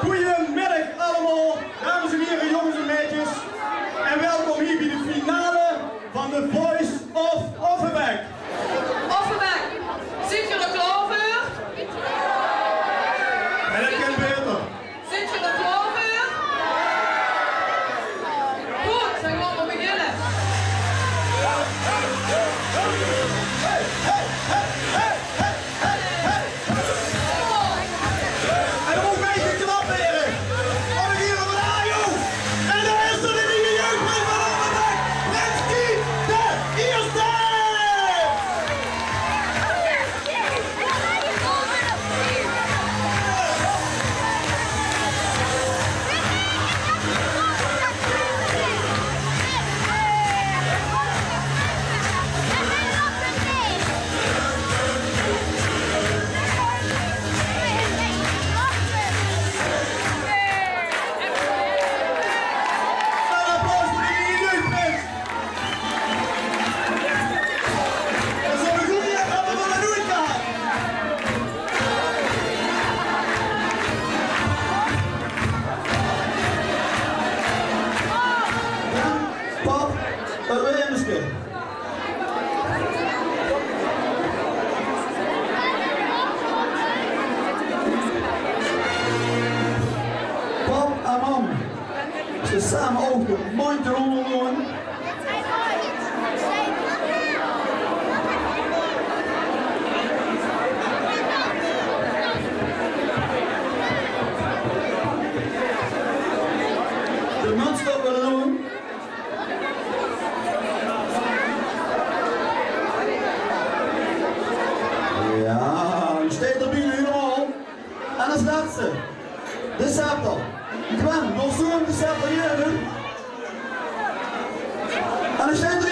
Goedemiddag allemaal, dames en heren, jongens en meisjes. En welkom hier bij de finale van The Voice of Offenbach. Offenbach, zit je er klaar voor? En dat kan beter. Zit je er klaar voor? Goed, dan gaan we beginnen. En dan moet mij geklapt heren. Wat een hier van Ajo. En daar is er de nieuwe jeugdprijs van Offenbach. Renski de Eerste. Ze samen over de mond eronder doen. De mond stoppen doen. Ja, nu staat er binnen helemaal. En als laatste, de sapel. Gwen, nog zo'n de sapel hier. En dan staat er